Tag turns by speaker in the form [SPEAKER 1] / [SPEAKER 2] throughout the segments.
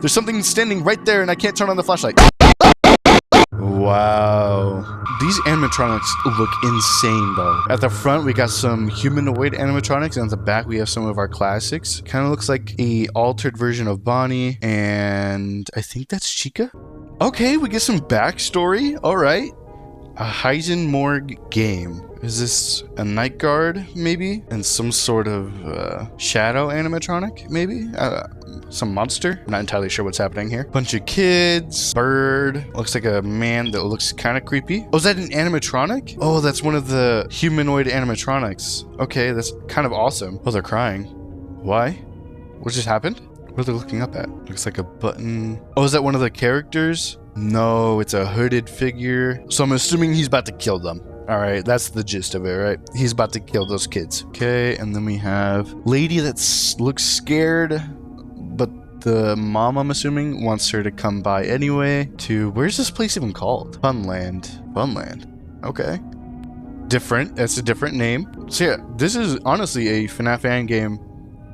[SPEAKER 1] There's something standing right there and I can't turn on the flashlight. Wow. These animatronics look insane though. At the front we got some humanoid animatronics and at the back we have some of our classics. Kind of looks like a altered version of Bonnie and I think that's Chica. Okay, we get some backstory. Alright. A Heisenberg game. Is this a night guard, maybe? And some sort of shadow animatronic, maybe? Some monster? I'm not entirely sure what's happening here. Bunch of kids. Bird. Looks like a man that looks kind of creepy. Oh, is that an animatronic? Oh, that's one of the humanoid animatronics. Okay, that's kind of awesome. Oh, they're crying. Why? What just happened? What are they looking up at? Looks like a button. Oh, is that one of the characters? No, it's a hooded figure. So I'm assuming he's about to kill them. Alright, that's the gist of it, right? He's about to kill those kids. Okay, and then we have lady that looks scared, but the mom, I'm assuming, wants her to come by anyway to... Where's this place even called? Funland. Funland. Okay. Different. That's a different name. So yeah, this is honestly a FNAF fan game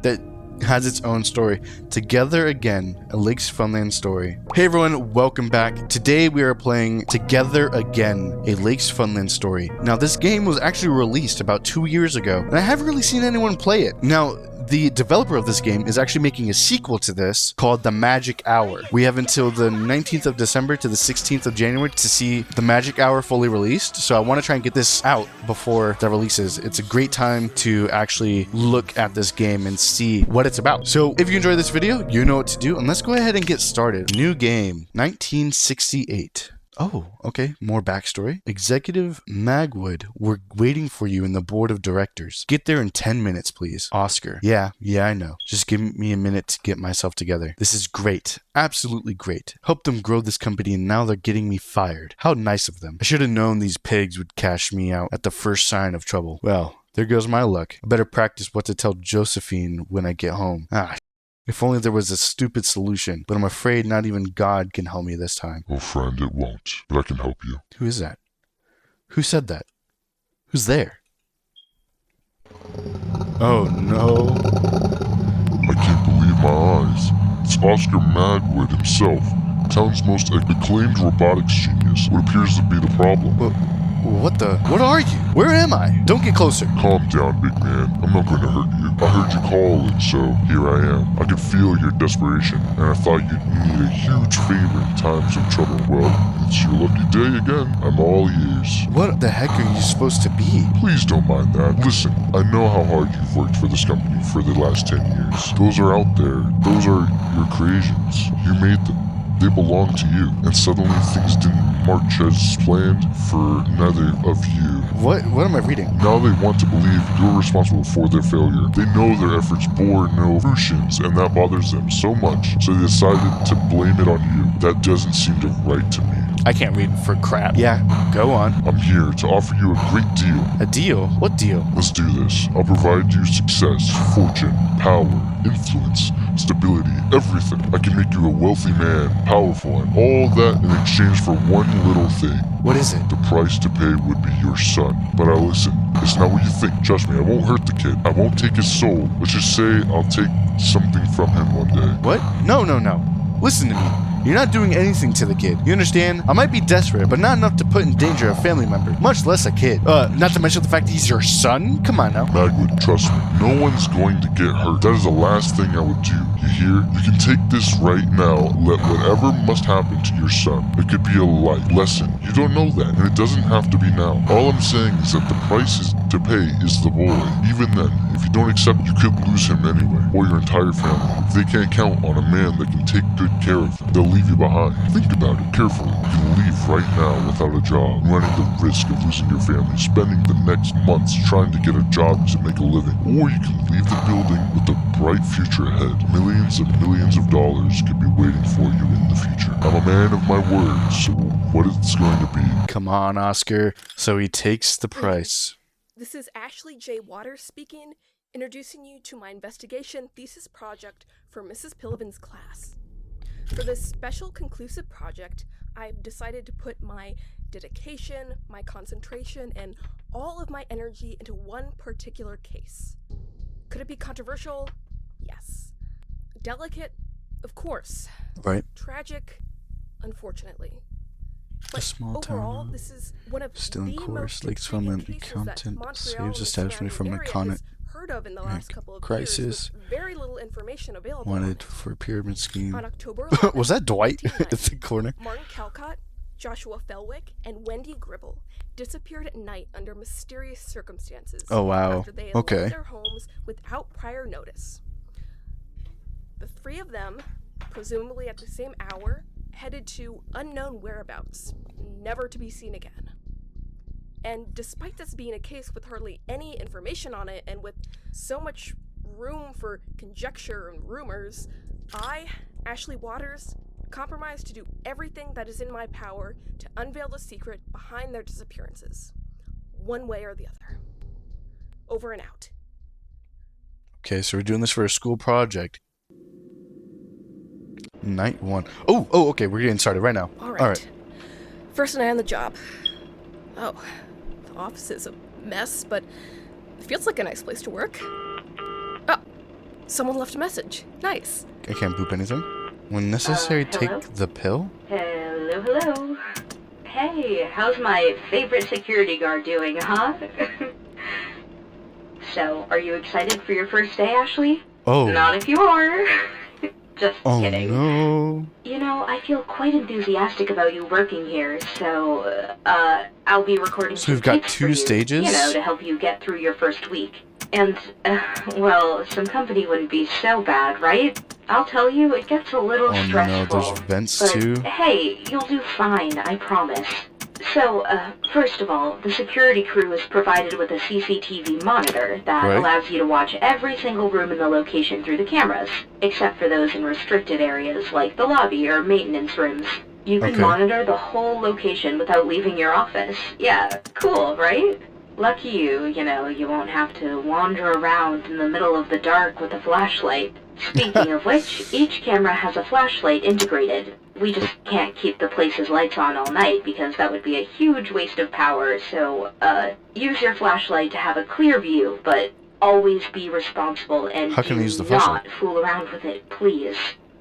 [SPEAKER 1] that has its own story. Together Again, a Lakes Funland story. Hey everyone, welcome back. Today we are playing Together Again, a Lakes Funland story. Now this game was actually released about 2 years ago, and I haven't really seen anyone play it. Now, the developer of this game is actually making a sequel to this called The Magic Hour. We have until the 19th of December to the 16th of January to see The Magic Hour fully released. So I want to try and get this out before that releases. It's a great time to actually look at this game and see what it's about. So if you enjoyed this video, you know what to do. And let's go ahead and get started. New game, 1968. Oh, okay. More backstory. Executive Magwood, we're waiting for you in the board of directors. Get there in 10 minutes, please. Oscar. Yeah, I know. Just give me a minute to get myself together. This is great. Absolutely great. Helped them grow this company and now they're getting me fired. How nice of them. I should have known these pigs would cash me out at the first sign of trouble. Well, there goes my luck. I better practice what to tell Josephine when I get home. If only there was a stupid solution, but I'm afraid not even God can help me this time.
[SPEAKER 2] Oh, friend, it won't, but I can help you.
[SPEAKER 1] Who is that? Who said that? Who's there? Oh, no.
[SPEAKER 2] I can't believe my eyes. It's Oscar Magwood himself, town's most acclaimed robotics genius. What appears to be the problem?
[SPEAKER 1] What the? What are you? Where am I? Don't get closer.
[SPEAKER 2] Calm down, big man. I'm not going to hurt you. I heard you call, and so here I am. I can feel your desperation, and I thought you'd need a huge favor in times of trouble. Well, it's your lucky day again. I'm all ears.
[SPEAKER 1] What the heck are you supposed to be?
[SPEAKER 2] Please don't mind that. Listen, I know how hard you've worked for this company for the last 10 years. Those are out there. Those are your creations. You made them. They belong to you, and suddenly things didn't march as planned for neither of you.
[SPEAKER 1] What am I reading?
[SPEAKER 2] Now they want to believe you're responsible for their failure. They know their efforts bore no fruitions, and that bothers them so much, so they decided to blame it on you. That doesn't seem right to me.
[SPEAKER 1] I can't read for crap. Yeah, go on.
[SPEAKER 2] I'm here to offer you a great deal.
[SPEAKER 1] A deal? What deal?
[SPEAKER 2] Let's do this. I'll provide you success, fortune, power, influence, stability, everything. I can make you a wealthy man, powerful, and all that in exchange for one little thing.
[SPEAKER 1] What is it?
[SPEAKER 2] The price to pay would be your son. But listen, it's not what you think. Trust me, I won't hurt the kid. I won't take his soul. Let's just say I'll take something from him one day.
[SPEAKER 1] What? No. Listen to me. You're not doing anything to the kid. You understand? I might be desperate, but not enough to put in danger a family member, much less a kid. Not to mention the fact that he's your son? Come on now.
[SPEAKER 2] Magwood, trust me. No one's going to get hurt. That is the last thing I would do. You hear? You can take this right now. Let whatever must happen to your son. It could be a life lesson. You don't know that, and it doesn't have to be now. All I'm saying is that the price to pay is the boy. Even then, if you don't accept, you could lose him anyway, or your entire family. If they can't count on a man that can take good care of them, they'll leave you behind. Think about it carefully. You can leave right now without a job, running the risk of losing your family, spending the next months trying to get a job to make a living. Or you can leave the building with a bright future ahead. Millions and millions of dollars could be waiting for you in the future. I'm a man of my word, so what it's going to be.
[SPEAKER 1] Come on, Oscar. So he takes the price.
[SPEAKER 3] This is Ashley J. Waters speaking, introducing you to my investigation thesis project for Mrs. Pillivan's class. For this special conclusive project, I've decided to put my dedication, my concentration, and all of my energy into one particular case. Could it be controversial? Yes. Delicate? Of course.
[SPEAKER 1] Right.
[SPEAKER 3] Tragic, unfortunately.
[SPEAKER 1] A small
[SPEAKER 3] Overall,
[SPEAKER 1] town.
[SPEAKER 3] this is one of
[SPEAKER 1] Still in
[SPEAKER 3] the
[SPEAKER 1] course,
[SPEAKER 3] most
[SPEAKER 1] lakes from an
[SPEAKER 3] intriguing cases that
[SPEAKER 1] accountant
[SPEAKER 3] Montreal
[SPEAKER 1] saves
[SPEAKER 3] and the
[SPEAKER 1] establishment from
[SPEAKER 3] surrounding
[SPEAKER 1] a
[SPEAKER 3] area has heard of in the last couple of
[SPEAKER 1] crisis.
[SPEAKER 3] years with very little information available.
[SPEAKER 1] Wanted for a pyramid scheme.
[SPEAKER 3] On October 11th,
[SPEAKER 1] Was that Dwight at
[SPEAKER 3] 1990,
[SPEAKER 1] the corner?
[SPEAKER 3] Martin Calcott, Joshua Felwick, and Wendy Gribble disappeared at night under mysterious circumstances.
[SPEAKER 1] Oh, wow.
[SPEAKER 3] After they had left their homes without prior notice. The three of them, presumably at the same hour, headed to unknown whereabouts, never to be seen again. And despite this being a case with hardly any information on it, and with so much room for conjecture and rumors, I, Ashley Waters, compromise to do everything that is in my power to unveil the secret behind their disappearances, one way or the other. Over and out.
[SPEAKER 1] Okay, so we're doing this for a school project. Night 1. Oh, okay, we're getting started right now.
[SPEAKER 3] All right.
[SPEAKER 1] All right.
[SPEAKER 3] First night on the job. Oh, the office is a mess, but it feels like a nice place to work. Oh, someone left a message. Nice.
[SPEAKER 1] I can't boop anything. When necessary,
[SPEAKER 4] hello?
[SPEAKER 1] take the pill?
[SPEAKER 4] Hello. Hey, how's my favorite security guard doing, huh? So, are you excited for your first day, Ashley?
[SPEAKER 1] Oh.
[SPEAKER 4] Not if you are. Just kidding.
[SPEAKER 1] No.
[SPEAKER 4] You know, I feel quite enthusiastic about you working here, so, I'll be recording
[SPEAKER 1] So
[SPEAKER 4] some
[SPEAKER 1] we've got
[SPEAKER 4] tapes
[SPEAKER 1] 2
[SPEAKER 4] for you,
[SPEAKER 1] stages?
[SPEAKER 4] You know, to help you get through your first week. And, well, some company wouldn't be so bad, right? I'll tell you, it gets a little
[SPEAKER 1] Oh
[SPEAKER 4] stressful.
[SPEAKER 1] no, there's vents
[SPEAKER 4] but,
[SPEAKER 1] too.
[SPEAKER 4] Hey, you'll do fine, I promise. So, first of all, the security crew is provided with a CCTV monitor that
[SPEAKER 1] Right.
[SPEAKER 4] allows you to watch every single room in the location through the cameras, except for those in restricted areas like the lobby or maintenance rooms. You can
[SPEAKER 1] Okay.
[SPEAKER 4] monitor the whole location without leaving your office. Yeah, cool, right? Lucky you, you know, you won't have to wander around in the middle of the dark with a flashlight. Speaking of which, each camera has a flashlight integrated. We just can't keep the place's lights on all night because that would be a huge waste of power, so, use your flashlight to have a clear view, but always be responsible and
[SPEAKER 1] How can I
[SPEAKER 4] do
[SPEAKER 1] use the
[SPEAKER 4] not
[SPEAKER 1] flashlight?
[SPEAKER 4] fool around with it, please.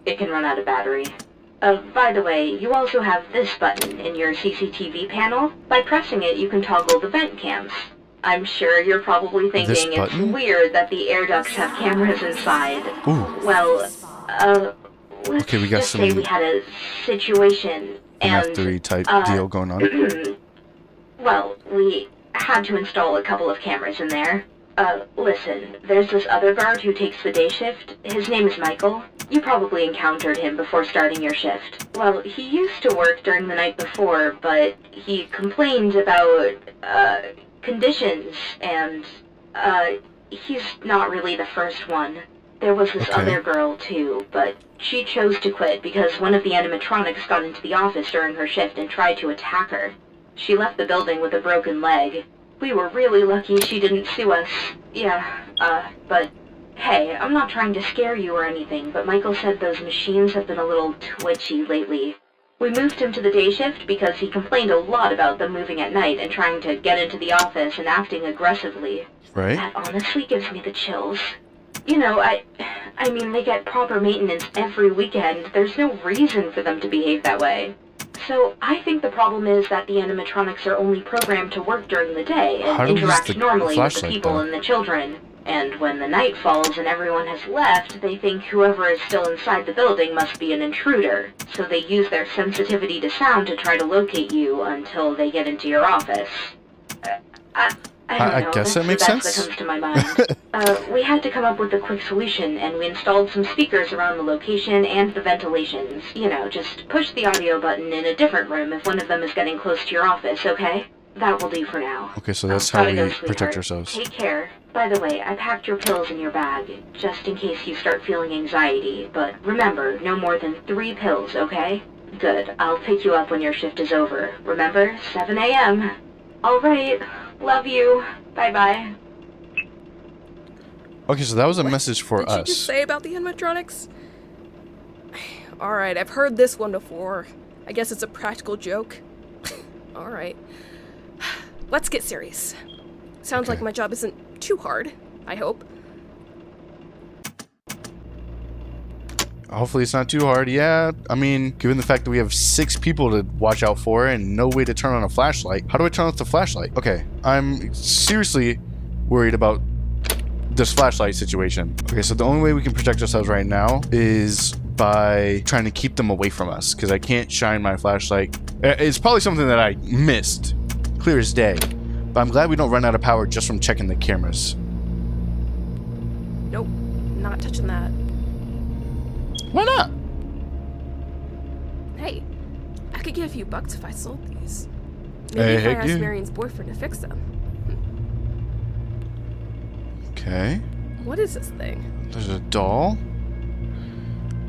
[SPEAKER 4] It can run out of battery. By the way, you also have this button in your CCTV panel. By pressing it, you can toggle the vent cams. I'm sure you're probably thinking it's
[SPEAKER 1] button?
[SPEAKER 4] weird that the air ducts have cameras inside.
[SPEAKER 1] Ooh.
[SPEAKER 4] Well, let's
[SPEAKER 1] Okay, we got
[SPEAKER 4] just say
[SPEAKER 1] some
[SPEAKER 4] we had a situation, and,
[SPEAKER 1] FNAF-3 type deal going on.
[SPEAKER 4] well, we had to install a couple of cameras in there. Listen, there's this other guard who takes the day shift. His name is Michael. You probably encountered him before starting your shift. Well, he used to work during the night before, but he complained about, conditions, and, he's not really the first one. There was this
[SPEAKER 1] Okay.
[SPEAKER 4] other girl, too, but she chose to quit because one of the animatronics got into the office during her shift and tried to attack her. She left the building with a broken leg. We were really lucky she didn't sue us. Yeah, but hey, I'm not trying to scare you or anything, but Michael said those machines have been a little twitchy lately. We moved him to the day shift because he complained a lot about them moving at night and trying to get into the office and acting aggressively.
[SPEAKER 1] Right?
[SPEAKER 4] That honestly gives me the chills. You know, I mean, they get proper maintenance every weekend. There's no reason for them to behave that way. So, I think the problem is that the animatronics are only programmed to work during the day
[SPEAKER 1] How
[SPEAKER 4] and
[SPEAKER 1] do we use
[SPEAKER 4] interact
[SPEAKER 1] the
[SPEAKER 4] normally with the
[SPEAKER 1] flashlight,
[SPEAKER 4] people
[SPEAKER 1] though?
[SPEAKER 4] and the children. And when the night falls and everyone has left, they think whoever is still inside the building must be an intruder. So they use their sensitivity to sound to try to locate you until they get into your office. I don't know,
[SPEAKER 1] guess
[SPEAKER 4] that's
[SPEAKER 1] that makes
[SPEAKER 4] the best
[SPEAKER 1] sense.
[SPEAKER 4] that comes to my mind. We had to come up with a quick solution, and we installed some speakers around the location and the ventilations. You know, just push the audio button in a different room if one of them is getting close to your office, okay? That will do for now.
[SPEAKER 1] Okay, so that's
[SPEAKER 4] Gotta
[SPEAKER 1] how
[SPEAKER 4] go,
[SPEAKER 1] we
[SPEAKER 4] sweetheart.
[SPEAKER 1] protect ourselves.
[SPEAKER 4] Take care. By the way, I packed your pills in your bag, just in case you start feeling anxiety. But remember, no more than 3 pills, okay? Good. I'll pick you up when your shift is over. Remember, 7 a.m. All right. Love you. Bye-bye.
[SPEAKER 1] Okay, so that was a
[SPEAKER 3] What
[SPEAKER 1] message for
[SPEAKER 3] did
[SPEAKER 1] us.
[SPEAKER 3] you just say about the animatronics? Alright, I've heard this one before. I guess it's a practical joke. Alright. Let's get serious. Sounds like
[SPEAKER 1] Okay.
[SPEAKER 3] my job isn't too hard, I hope.
[SPEAKER 1] Hopefully it's not too hard. Yeah, I mean, given the fact that we have 6 people to watch out for and no way to turn on a flashlight. How do I turn off the flashlight? Okay, I'm seriously worried about this flashlight situation. Okay, so the only way we can protect ourselves right now is by trying to keep them away from us, because I can't shine my flashlight. It's probably something that I missed, clear as day. But I'm glad we don't run out of power just from checking the cameras.
[SPEAKER 3] Nope, not touching that.
[SPEAKER 1] Why not?
[SPEAKER 3] Hey, I could get a few bucks if I sold these. Maybe if I asked Marion's boyfriend to fix them.
[SPEAKER 1] Okay.
[SPEAKER 3] What is this thing?
[SPEAKER 1] There's a doll.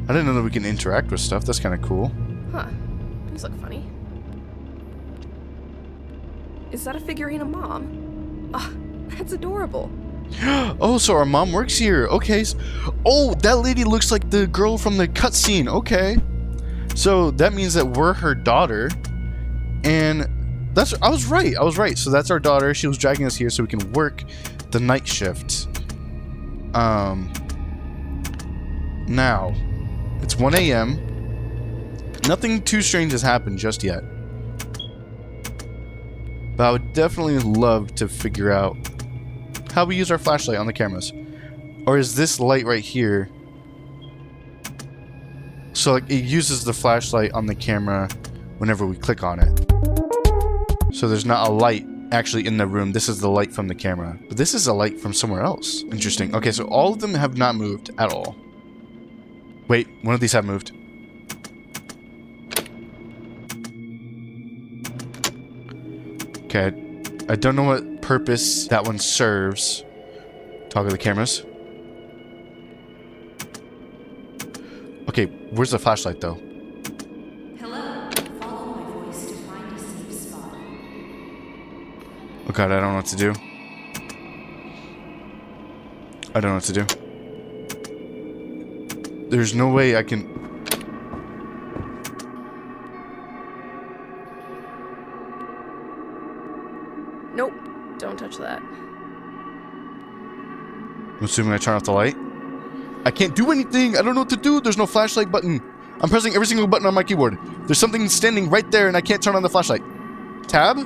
[SPEAKER 1] I didn't know that we can interact with stuff. That's kind of cool.
[SPEAKER 3] Huh. These look funny. Is that a figurine of Mom? Ah, that's adorable.
[SPEAKER 1] Oh, so our mom works here. Okay. Oh, that lady looks like the girl from the cutscene. Okay. So that means that we're her daughter. And I was right. So that's our daughter. She was dragging us here so we can work the night shift. Now, it's 1 a.m. Nothing too strange has happened just yet. But I would definitely love to figure out how we use our flashlight on the cameras. Or is this light right here? So like it uses the flashlight on the camera whenever we click on it. So there's not a light actually in the room. This is the light from the camera. But this is a light from somewhere else. Interesting. Okay, so all of them have not moved at all. Wait, one of these have moved. Okay, I don't know what purpose that one serves. Toggle the cameras. Okay, where's the flashlight though?
[SPEAKER 5] Hello, follow my voice to find a safe spot.
[SPEAKER 1] Oh god, I don't know what to do. I don't know what to do. There's no way I can...
[SPEAKER 3] Nope, don't touch that.
[SPEAKER 1] I'm assuming I turn off the light. I can't do anything. I don't know what to do. There's no flashlight button. I'm pressing every single button on my keyboard. There's something standing right there and I can't turn on the flashlight. Tab?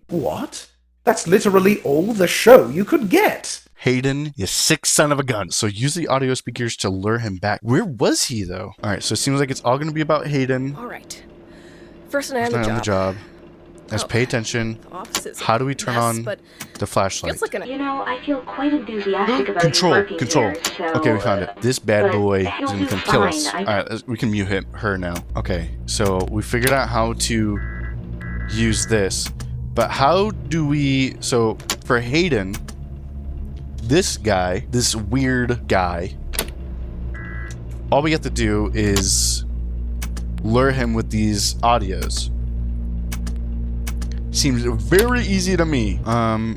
[SPEAKER 6] What? That's literally all the show you could get.
[SPEAKER 1] Hayden, you sick son of a gun. So use the audio speakers to lure him back. Where was he though? Alright, so it seems like it's all going to be about Hayden.
[SPEAKER 3] Alright. First night
[SPEAKER 1] On the job. Let's pay attention.
[SPEAKER 3] The office is
[SPEAKER 1] How do we turn
[SPEAKER 3] mess,
[SPEAKER 1] on
[SPEAKER 3] but
[SPEAKER 1] the flashlight?
[SPEAKER 3] feels like an...
[SPEAKER 4] You know, I feel quite enthusiastic about
[SPEAKER 1] Control,
[SPEAKER 4] you working
[SPEAKER 1] control.
[SPEAKER 4] here, so,
[SPEAKER 1] Okay, we found it. This bad
[SPEAKER 4] but
[SPEAKER 1] boy
[SPEAKER 4] he'll
[SPEAKER 1] is going
[SPEAKER 4] do
[SPEAKER 1] to kill us.
[SPEAKER 4] fine.
[SPEAKER 1] Alright, we can mute her now. Okay, so we figured out how to use this. But how do we... So, for Hayden, this guy, this weird guy, all we have to do is lure him with these audios. Seems very easy to me.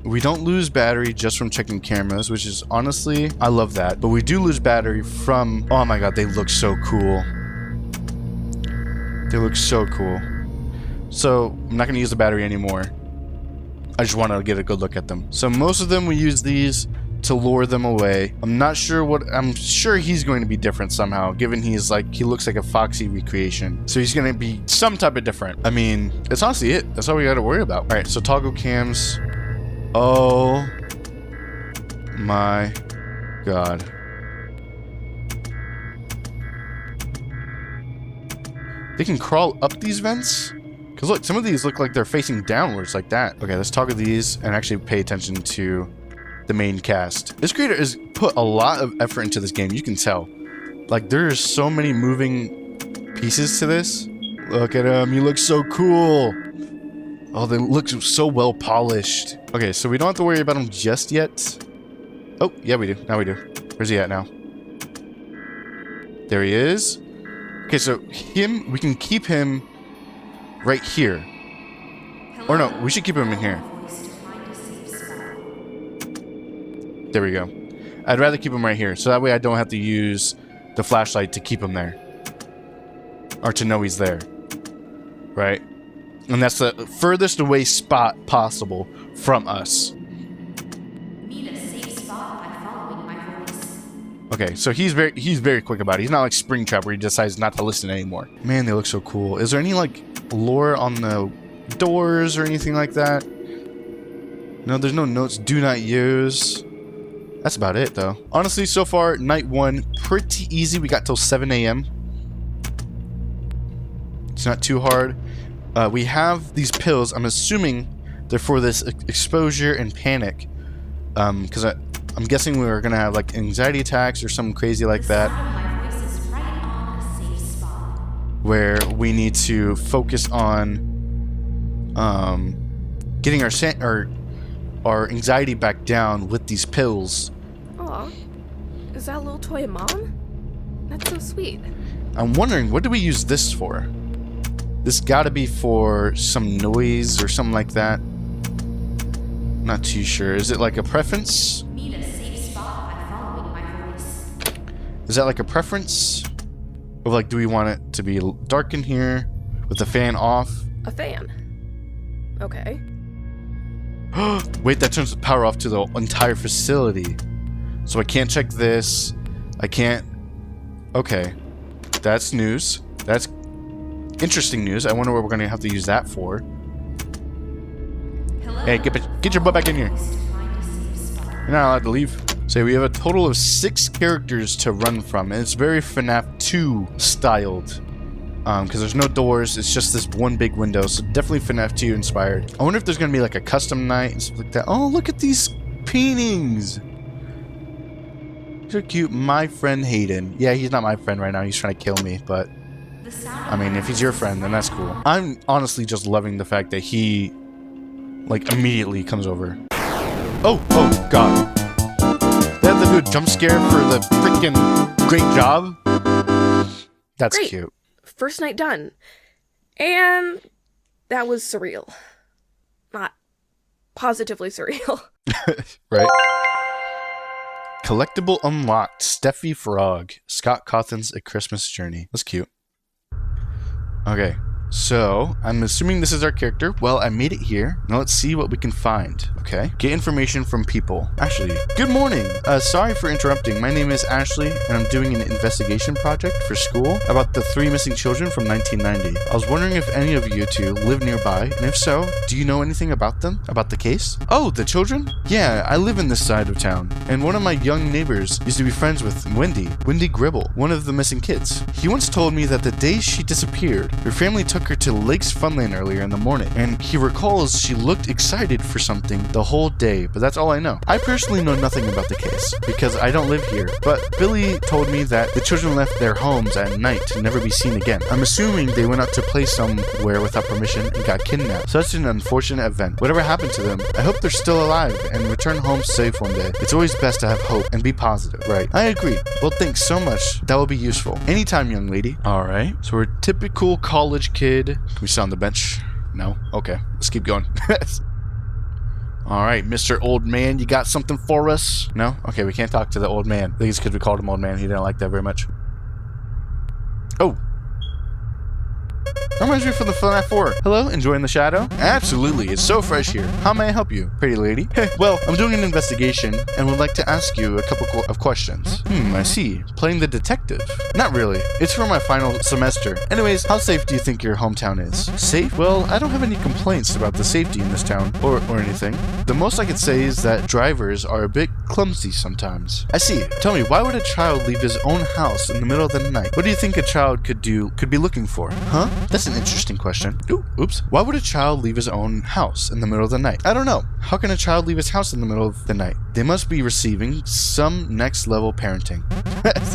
[SPEAKER 1] We don't lose battery just from checking cameras, which is honestly, I love that. But we do lose battery from, oh my god, they look so cool. They look so cool. So I'm not gonna use the battery anymore. I just want to get a good look at them. So most of them we use these to lure them away. I'm sure he's going to be different somehow, given he looks like a Foxy recreation. So he's going to be some type of different. I mean, that's honestly it. That's all we got to worry about. All right, so toggle cams. Oh my god. They can crawl up these vents? Because look, some of these look like they're facing downwards like that. Okay, let's toggle these and actually pay attention to the main cast. This creator has put a lot of effort into this game. You can tell. Like, there's so many moving pieces to this. Look at him. He looks so cool. Oh, they look so well polished. Okay, so we don't have to worry about him just yet. Oh, yeah, we do. Now we do. Where's he at now? There he is. Okay, so we can keep him right here. Or no, we should keep him in here. There we go. I'd rather keep him right here, so that way I don't have to use the flashlight to keep him there. Or to know he's there. Right? And that's the furthest away spot possible from us.
[SPEAKER 5] Need a safe spot by following my voice.
[SPEAKER 1] Okay, so he's very quick about it. He's not like Springtrap where he decides not to listen anymore. Man, they look so cool. Is there any like lore on the doors or anything like that? No, there's no notes. Do not use. That's about it though. Honestly, so far, night 1, pretty easy. We got till 7 a.m. It's not too hard. We have these pills. I'm assuming they're for this exposure and panic. Because I'm guessing we're gonna have like anxiety attacks or something crazy like that.
[SPEAKER 5] My voice is right on a safe spot.
[SPEAKER 1] Where we need to focus on getting our anxiety back down with these pills.
[SPEAKER 3] Aw, is that little toy a mom? That's so sweet.
[SPEAKER 1] I'm wondering, what do we use this for? This gotta be for some noise or something like that. Not too sure. Is it like a preference?
[SPEAKER 5] Need a safe spot by following my voice.
[SPEAKER 1] Is that like a preference? Or like, do we want it to be dark in here with the fan off?
[SPEAKER 3] A fan. Okay.
[SPEAKER 1] Wait, that turns the power off to the entire facility. So I can't check this. I can't... Okay. That's news. That's interesting news. I wonder what we're going to have to use that for.
[SPEAKER 5] Hello?
[SPEAKER 1] Hey, get your butt back in here. You're not allowed to leave. So we have a total of 6 characters to run from. And it's very FNAF 2 styled. Because there's no doors. It's just this one big window. So definitely FNAF 2 inspired. I wonder if there's going to be like a custom night and stuff like that. Oh, look at these paintings. These are cute. My friend Hayden. Yeah, he's not my friend right now. He's trying to kill me. But, I mean, if he's your friend, then that's cool. I'm honestly just loving the fact that he, like, immediately comes over. Oh, God. They have to do a jump scare for the freaking great job. That's
[SPEAKER 3] Great.
[SPEAKER 1] cute.
[SPEAKER 3] First night done. And that was surreal. Not positively surreal.
[SPEAKER 1] Right? Collectible unlocked. Steffi Frog. Scott Cawthon's A Christmas Journey. That's cute. Okay. So, I'm assuming this is our character. Well, I made it here. Now let's see what we can find. Okay. Get information from people. Ashley. Good morning. Sorry for interrupting. My name is Ashley, and I'm doing an investigation project for school about the 3 missing children from 1990. I was wondering if any of you two live nearby, and if so, do you know anything about them? About the case? Oh, the children? Yeah, I live in this side of town, and one of my young neighbors used to be friends with Wendy Gribble, one of the missing kids. He once told me that the day she disappeared, her family took her to Lake's Funland earlier in the morning, and he recalls she looked excited for something the whole day, but that's all I know. I personally know nothing about the case, because I don't live here, but Billy told me that the children left their homes at night to never be seen again. I'm assuming they went out to play somewhere without permission and got kidnapped. Such an unfortunate event. Whatever happened to them, I hope they're still alive and return home safe one day. It's always best to have hope and be positive, right? I agree. Well, thanks so much. That will be useful. Anytime, young lady. Alright, so we're a typical college kid. Can we sit on the bench? No? Okay, let's keep going. Alright, Mr. Old Man, you got something for us? No? Okay, we can't talk to the old man. I think it's because we called him Old Man. He didn't like that very much. Oh! That reminds me from the FNAF 4. Hello, enjoying the shadow? Absolutely, it's so fresh here. How may I help you, pretty lady? Well, I'm doing an investigation and would like to ask you a couple of questions. I see. Playing the detective? Not really. It's for my final semester. Anyways, how safe do you think your hometown is? Safe? Well, I don't have any complaints about the safety in this town, or anything. The most I could say is that drivers are a bit clumsy sometimes. I see. Tell me, why would a child leave his own house in the middle of the night? What do you think a child could be looking for? Huh? That's an interesting question. Oops. Why would a child leave his own house in the middle of the night? I don't know. How can a child leave his house in the middle of the night? They must be receiving some next level parenting.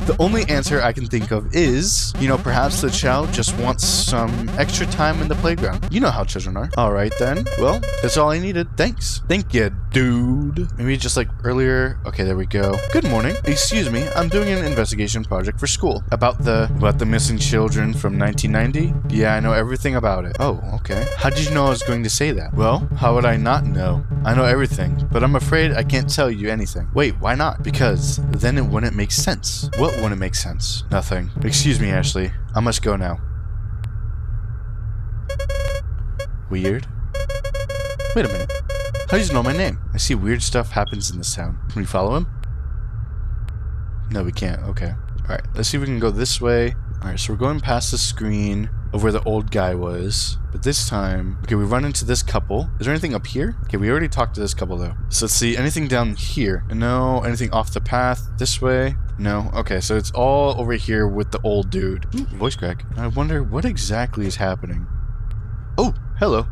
[SPEAKER 1] The only answer I can think of is, perhaps the child just wants some extra time in the playground. You know how children are. Alright then. Well, that's all I needed. Thanks. Thank you, dude. Maybe just like earlier. Okay, there we go. Good morning. Excuse me. I'm doing an investigation project for school. About the missing children from 1990? Yeah, I know everything about it. Oh, okay. How did you know I was going to say that? Well, how would I not know? I know everything, but I'm afraid I can't tell you anything. Wait, why not? Because then it wouldn't make sense. What wouldn't make sense? Nothing. Excuse me, Ashley. I must go now. Weird. Wait a minute. How does he know my name? I see weird stuff happens in this town. Can we follow him? No, we can't. Okay. Alright, let's see if we can go this way. Alright, so we're going past the screen of where the old guy was. But this time, okay, we run into this couple. Is there anything up here? Okay, we already talked to this couple though. So let's see, anything down here? No, anything off the path? This way? No. Okay, so it's all over here with the old dude. Ooh, voice crack. I wonder what exactly is happening. Oh, hello.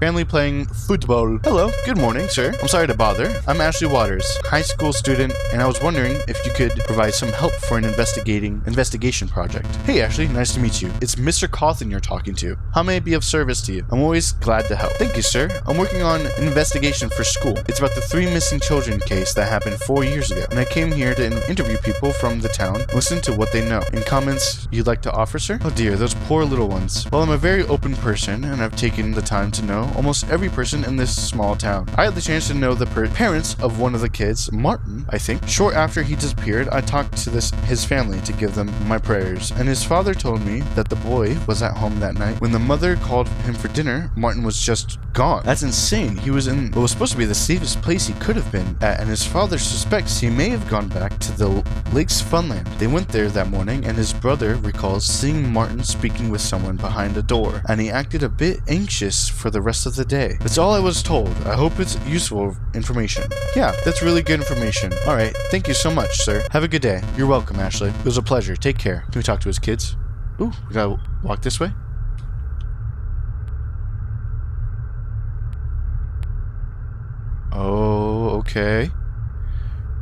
[SPEAKER 1] Family playing football. Hello, good morning, sir. I'm sorry to bother. I'm Ashley Waters, high school student, and I was wondering if you could provide some help for an investigation project. Hey, Ashley, nice to meet you. It's Mr. Cawthon you're talking to. How may I be of service to you? I'm always glad to help. Thank you, sir. I'm working on an investigation for school. It's about the 3 missing children case that happened 4 years ago, and I came here to interview people from the town, listen to what they know. Any comments you'd like to offer, sir? Oh dear, those poor little ones. Well, I'm a very open person, and I've taken the time to know almost every person in this small town. I had the chance to know the parents of one of the kids, Martin, I think. Short after he disappeared, I talked to his family to give them my prayers, and his father told me that the boy was at home that night. When the mother called him for dinner, Martin was just gone. That's insane. He was in what was supposed to be the safest place he could have been at, and his father suspects he may have gone back to the lake's funland. They went there that morning, and his brother recalls seeing Martin speaking with someone behind a door, and he acted a bit anxious for the rest of the day. That's all I was told. I hope it's useful information. Yeah, that's really good information. Alright, thank you so much, sir. Have a good day. You're welcome, Ashley. It was a pleasure. Take care. Can we talk to his kids? Ooh, we gotta walk this way? Oh, okay.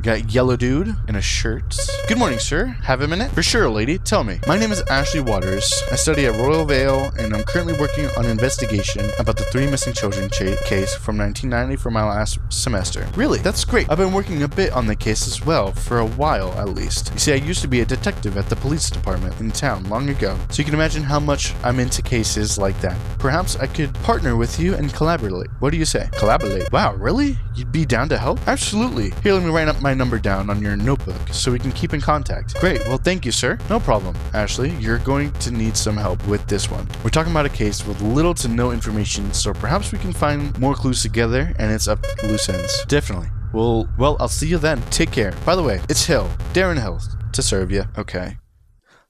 [SPEAKER 1] Got yellow dude in a shirt. Good morning, sir. Have a minute? For sure, lady. Tell me. My name is Ashley Waters. I study at Royal Vale, and I'm currently working on an investigation about the 3 missing children case from 1990 for my last semester. Really? That's great. I've been working a bit on the case as well, for a while at least. You see, I used to be a detective at the police department in town long ago, so you can imagine how much I'm into cases like that. Perhaps I could partner with you and collaborate. What do you say? Collaborate? Wow, really? You'd be down to help? Absolutely. Here, let me write up my number down on your notebook so we can keep in contact. Great, well thank you, sir. No problem. Ashley, you're going to need some help with this one. We're talking about a case with little to no information, so perhaps we can find more clues together and it's up to loose ends. Definitely. Well, I'll see you then. Take care. By the way, it's Hill. Darren Hill. To serve you. Okay.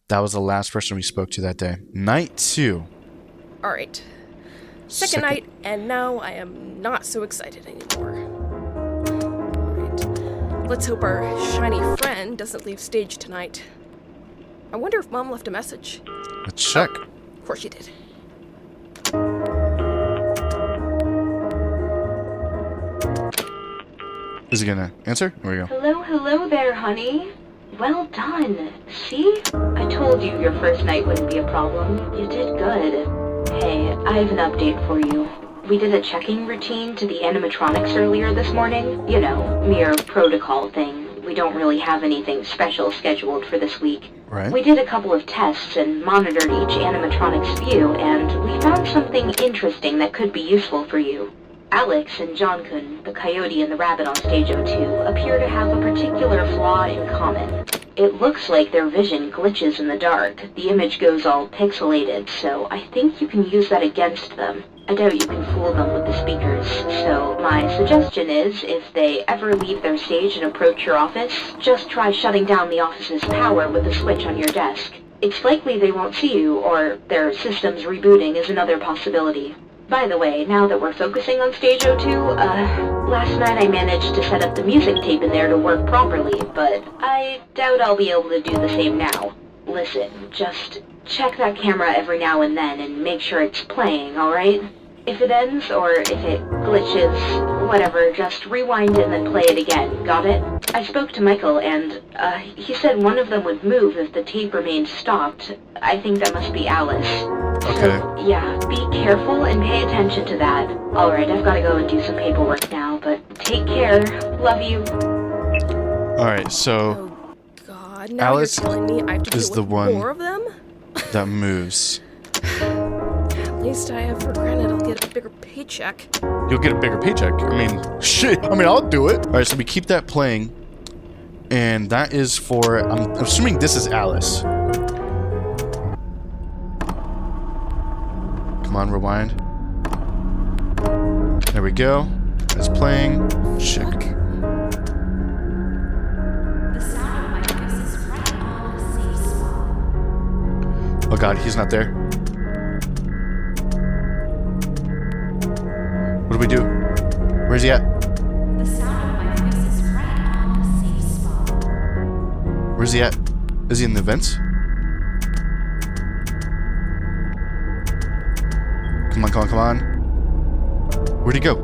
[SPEAKER 1] That was the last person we spoke to that day. Night 2.
[SPEAKER 3] Alright. Second night, and now I am not so excited anymore. Let's hope our shiny friend doesn't leave stage tonight. I wonder if Mom left a message.
[SPEAKER 1] Let's check.
[SPEAKER 3] Oh, of course she did.
[SPEAKER 1] Is he gonna answer? Here we go.
[SPEAKER 4] Hello there, honey. Well done. See? I told you your first night wouldn't be a problem. You did good. Hey, I have an update for you. We did a checking routine to the animatronics earlier this morning. You know, mere protocol thing. We don't really have anything special scheduled for this week.
[SPEAKER 1] Right.
[SPEAKER 4] We did a couple of tests and monitored each animatronic's view, and we found something interesting that could be useful for you. Alex and John-kun, the coyote and the rabbit on stage 02, appear to have a particular flaw in common. It looks like their vision glitches in the dark. The image goes all pixelated, so I think you can use that against them. I doubt you can fool them with the speakers, so my suggestion is, if they ever leave their stage and approach your office, just try shutting down the office's power with a switch on your desk. It's likely they won't see you, or their system's rebooting is another possibility. By the way, now that we're focusing on stage 02, last night I managed to set up the music tape in there to work properly, but I doubt I'll be able to do the same now. Listen, just check that camera every now and then and make sure it's playing, alright? If it ends, or if it glitches, whatever, just rewind it and then play it again, got it? I spoke to Michael and, he said one of them would move if the tape remained stopped. I think that must be Alice.
[SPEAKER 1] Okay.
[SPEAKER 4] So, yeah, be careful and pay attention to that. Alright, I've gotta go and do some paperwork now, but take care. Love you.
[SPEAKER 1] Alright, so
[SPEAKER 3] Oh God! Now
[SPEAKER 1] Alice
[SPEAKER 3] you're telling me I have to
[SPEAKER 1] is
[SPEAKER 3] deal
[SPEAKER 1] the
[SPEAKER 3] with
[SPEAKER 1] one
[SPEAKER 3] more of them.
[SPEAKER 1] that moves.
[SPEAKER 3] At least I have for granted I'll get a bigger paycheck.
[SPEAKER 1] You'll get a bigger paycheck. I mean, shit. I mean, I'll do it. Alright, so we keep that playing. And that is for, I'm assuming this is Alice. Come on, rewind. There we go. It's playing. Check.
[SPEAKER 5] The sound of my voice
[SPEAKER 1] Oh god, he's not there. What do we do? Where's he at?
[SPEAKER 5] The sound of my voice is right on the safe spot.
[SPEAKER 1] Where's he at? Is he in the vents? Come on, come on, come on. Where'd he go?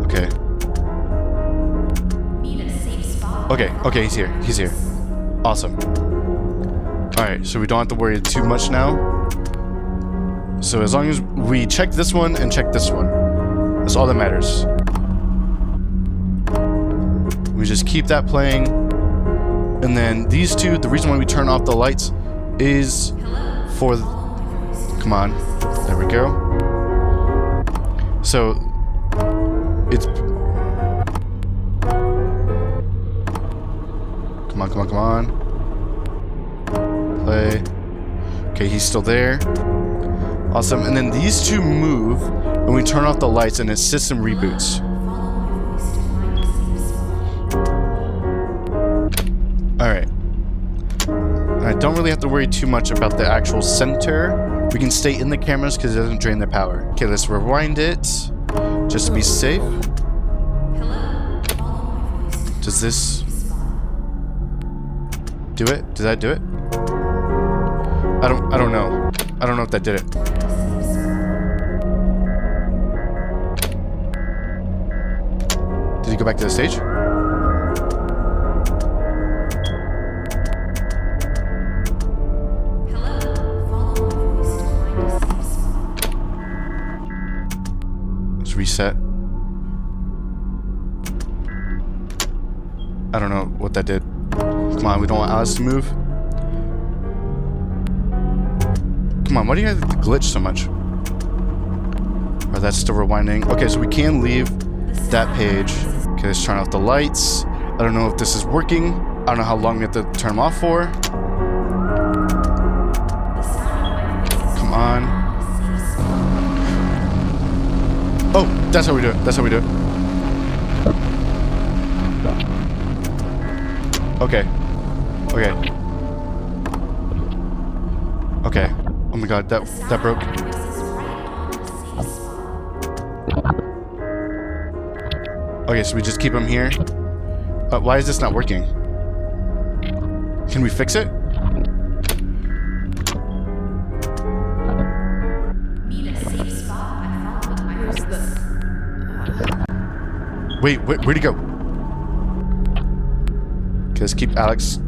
[SPEAKER 1] Okay.
[SPEAKER 5] Need a safe spot.
[SPEAKER 1] Okay, okay, he's here. He's here. Awesome. Alright, so we don't have to worry too much now. So as long as we check this one and check this one, that's all that matters. We just keep that playing. And then these two, the reason why we turn off the lights is for... Come on. There we go. So, it's... Come on, come on, come on. Play. Okay, he's still there. Awesome. And then these two move, and we turn off the lights, and it system reboots. Alright. I don't really have to worry too much about the actual center. We can stay in the cameras because it doesn't drain the power. Okay, let's rewind it. Just to be safe. Does this... do it? Did that do it? I don't know. I don't know if that did it. Did he go back to the stage? Let's reset. I don't know what that did. Come on, we don't want Alice to move. Come on, why do you have to glitch so much? Oh, that's still rewinding. Okay, so we can leave that page. Okay, let's turn off the lights. I don't know if this is working. I don't know how long we have to turn them off for. Come on. Oh, that's how we do it. That's how we do it. Okay. Okay. Okay. Oh my god, that broke. Okay, so we just keep him here. Why is this not working? Can we fix it? Wait, where'd he go? Okay, let's keep Alex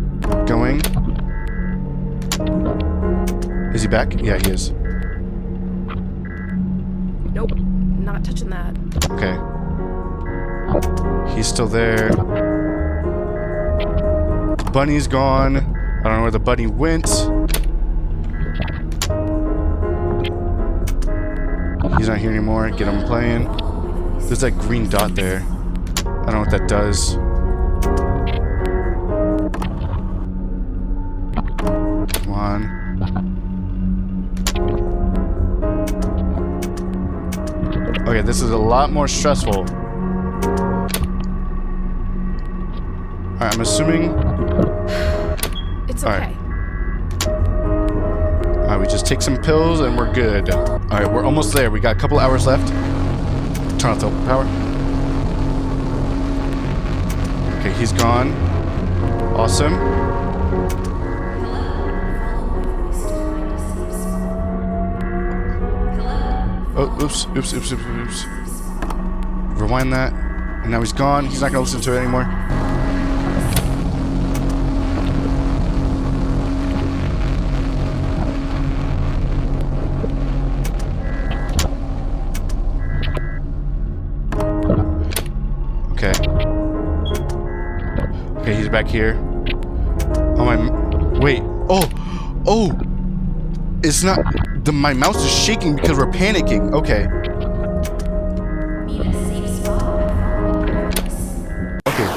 [SPEAKER 1] going. Is he back? Yeah, he is.
[SPEAKER 3] Nope, not touching that.
[SPEAKER 1] Okay. He's still there. The bunny's gone. I don't know where the bunny went. He's not here anymore. Get him playing. There's that green dot there. I don't know what that does. Come on. Okay, this is a lot more stressful. Alright, I'm assuming...
[SPEAKER 3] It's okay.
[SPEAKER 1] Alright, we just take some pills and we're good. Alright, we're almost there. We got a couple hours left. Turn off the power. Okay, he's gone. Awesome. Oh, oops. Rewind that. And now he's gone. He's not going to listen to it anymore. Okay. Okay, he's back here. Oh, my... Wait. Oh! It's not... My mouse is shaking because we're panicking. Okay. Okay.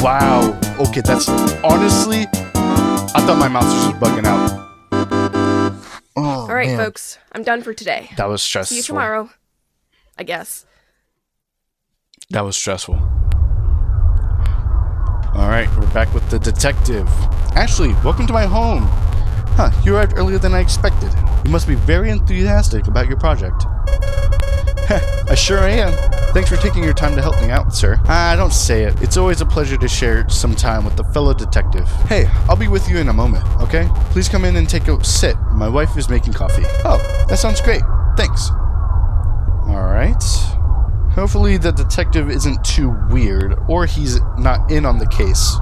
[SPEAKER 1] Wow. Okay, that's... Honestly, I thought my mouse was just bugging out. Oh,
[SPEAKER 3] All right,
[SPEAKER 1] man.
[SPEAKER 3] folks. I'm done for today.
[SPEAKER 1] That was stressful.
[SPEAKER 3] See you tomorrow, I guess.
[SPEAKER 1] That was stressful. Alright, we're back with the detective. Ashley, welcome to my home. Huh, you arrived earlier than I expected. You must be very enthusiastic about your project. I sure am. Thanks for taking your time to help me out, sir. Don't say it. It's always a pleasure to share some time with a fellow detective. Hey, I'll be with you in a moment, okay? Please come in and take a sit. My wife is making coffee. Oh, that sounds great. Thanks. Alright. Hopefully the detective isn't too weird, or he's not in on the case.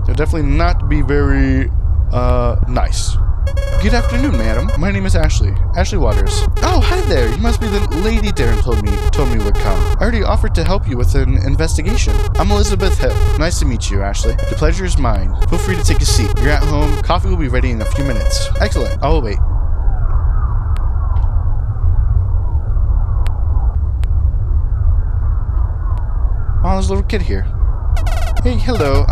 [SPEAKER 1] They'll definitely not be very, nice. Good afternoon, madam. My name is Ashley. Ashley Waters. Oh, hi there. You must be the lady Darren told me would come. I already offered to help you with an investigation. I'm Elizabeth Hill. Nice to meet you, Ashley. The pleasure is mine. Feel free to take a seat. You're at home. Coffee will be ready in a few minutes. Excellent. I will wait. Oh, there's a little kid here. Hey, hello,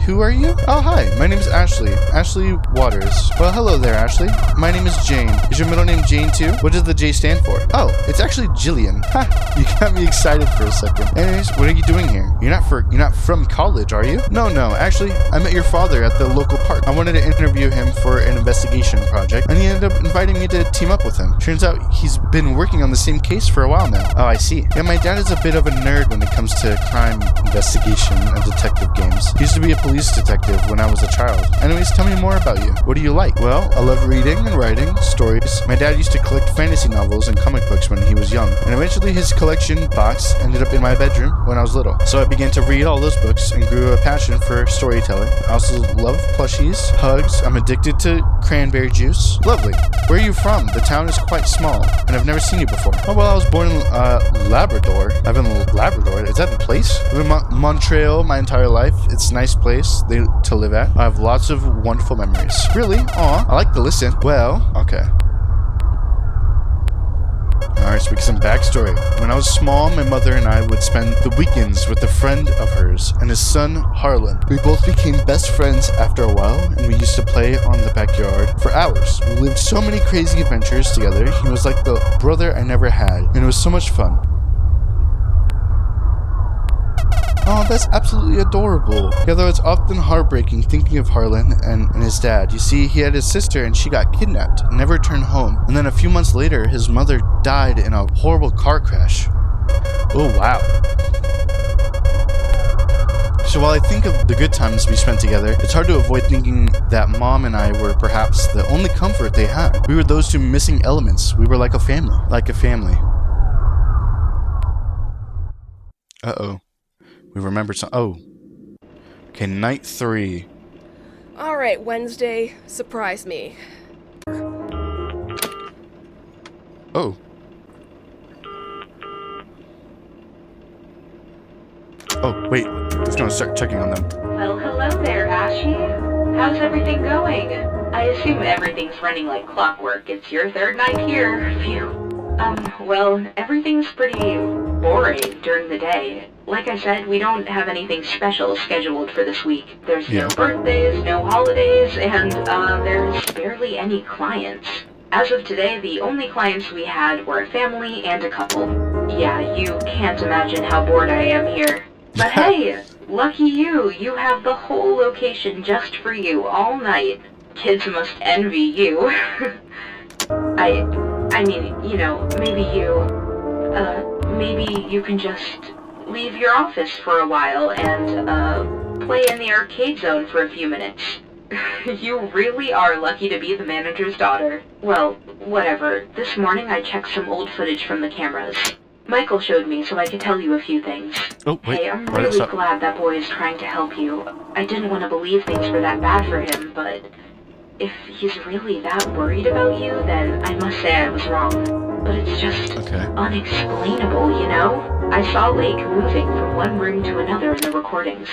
[SPEAKER 1] who are you? Oh, hi, my name is Ashley. Ashley Waters. Well, hello there, Ashley. My name is Jane. Is your middle name Jane, too? What does the J stand for? Oh, it's actually Jillian. Ha, you got me excited for a second. Anyways, what are you doing here? You're not from college, are you? No, actually, I met your father at the local park. I wanted to interview him for an investigation project, and he ended up inviting me to team up with him. Turns out he's been working on the same case for a while now. Oh, I see. Yeah, my dad is a bit of a nerd when it comes to crime investigation and detective games. He used to be a police detective when I was a child. Anyways, tell me more about you. What do you like? Well, I love reading and writing stories. My dad used to collect fantasy novels and comic books when he was young, and eventually his collection box ended up in my bedroom when I was little. So I began to read all those books and grew a passion for storytelling. I also love plushies, hugs. I'm addicted to cranberry juice. Lovely. Where are you from? The town is quite small, and I've never seen you before. Oh, well, I was born in Labrador. I've been in Labrador. Is that the place? I've been in Montreal my entire life. It's a nice place to live at. I have lots of wonderful memories. Really? Aw, I like to listen. Well, okay. Alright, so we get some backstory. When I was small, my mother and I would spend the weekends with a friend of hers and his son, Harlan. We both became best friends after a while, and we used to play on the backyard for hours. We lived so many crazy adventures together. He was like the brother I never had, and it was so much fun. Oh, that's absolutely adorable. Yeah, though it's often heartbreaking thinking of Harlan and his dad. You see, he had his sister and she got kidnapped, never returned home. And then a few months later, his mother died in a horrible car crash. Oh, wow. So while I think of the good times we spent together, it's hard to avoid thinking that Mom and I were perhaps the only comfort they had. We were those two missing elements. We were like a family. Like a family. Uh-oh. We remembered some. Oh. Okay, night 3.
[SPEAKER 3] Alright, Wednesday, surprise me.
[SPEAKER 1] Oh. Oh, wait. Let's go and start checking on them.
[SPEAKER 4] Well, hello there, Ashley. How's everything going? I assume everything's running like clockwork. It's your third night here. Phew. Well, everything's pretty boring during the day. Like I said, we don't have anything special scheduled for this week. There's no birthdays, no holidays, and, there's barely any clients. As of today, the only clients we had were a family and a couple. Yeah, you can't imagine how bored I am here. But hey, lucky you, you have the whole location just for you all night. Kids must envy you. I mean, you know, maybe you can just leave your office for a while and, play in the arcade zone for a few minutes. You really are lucky to be the manager's daughter. Well, whatever. This morning I checked some old footage from the cameras. Michael showed me so I could tell you a few things.
[SPEAKER 1] Oh, wait.
[SPEAKER 4] Hey, I'm really glad that boy is trying to help you. I didn't want to believe things were that bad for him, but if he's really that worried about you, then I must say I was wrong. But it's just unexplainable, you know? I saw Lake moving from one room to another in the recordings.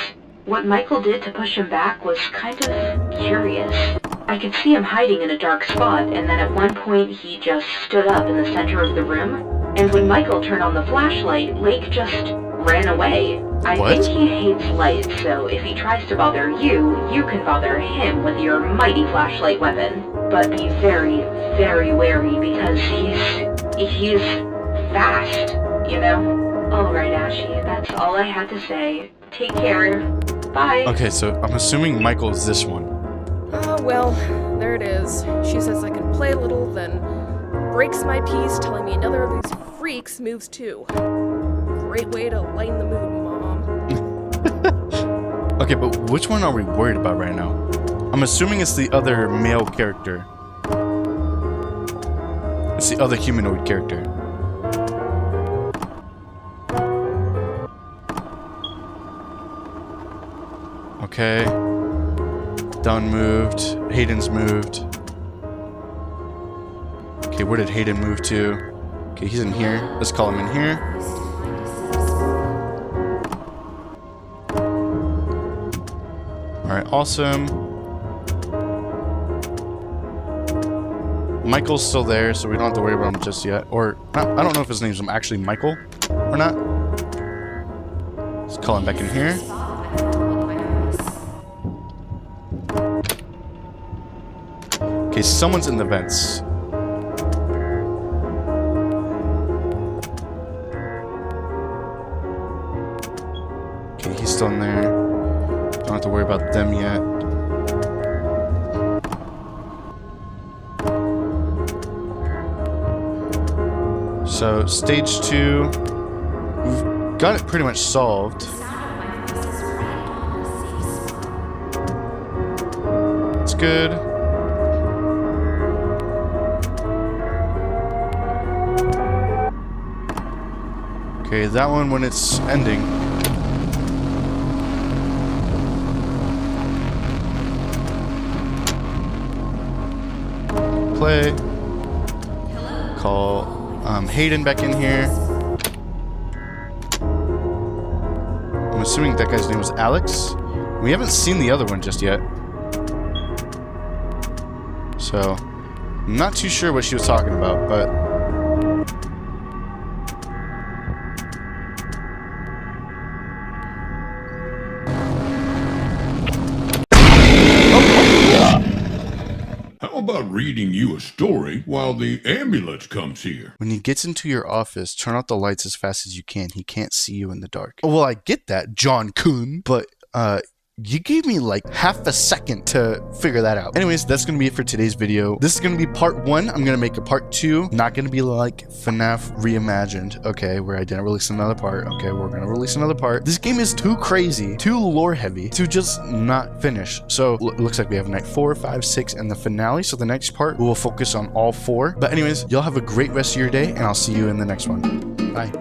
[SPEAKER 4] What Michael did to push him back was kind of curious. I could see him hiding in a dark spot, and then at one point he just stood up in the center of the room. And when Michael turned on the flashlight, Lake just ran away. I think he hates light, so if he tries to bother you, you can bother him with your mighty flashlight weapon. But be very, very wary because he's fast, you know? Alright, Ashley, that's all I had to say. Take care. Bye.
[SPEAKER 1] Okay, so I'm assuming Michael is this one.
[SPEAKER 3] Well, there it is. She says I can play a little, then breaks my piece, telling me another of these freaks moves too. Great way to lighten the mood, Mom.
[SPEAKER 1] Okay, but which one are we worried about right now? I'm assuming it's the other male character. It's the other humanoid character. Okay. Dunn moved. Hayden's moved. Okay, where did Hayden move to? Okay, he's in here. Let's call him in here. Alright, awesome. Michael's still there, so we don't have to worry about him just yet. Or, I don't know if his name's actually Michael or not. Let's call him back in here. Okay, someone's in the vents. Okay, he's still in there. Don't have to worry about them yet. So, stage 2, we've got it pretty much solved. It's good. Okay, that one when it's ending. Play. Call Hayden back in here. I'm assuming that guy's name was Alex. We haven't seen the other one just yet. So, I'm not too sure what she was talking about, but...
[SPEAKER 7] How about reading you a story while the ambulance comes here?
[SPEAKER 1] When he gets into your office, turn out the lights as fast as you can. He can't see you in the dark. Well, I get that, John Kuhn, but, you gave me like half a second to figure that out. Anyways, that's going to be it for today's video. This is going to be part 1. I'm going to make a part 2. Not going to be like FNAF Reimagined, okay, where I didn't release another part. Okay, we're going to release another part. This game is too crazy, too lore heavy to just not finish. So it looks like we have night 4, 5, 6, and the finale. So the next part, we will focus on all 4. But anyways, y'all have a great rest of your day, and I'll see you in the next one. Bye.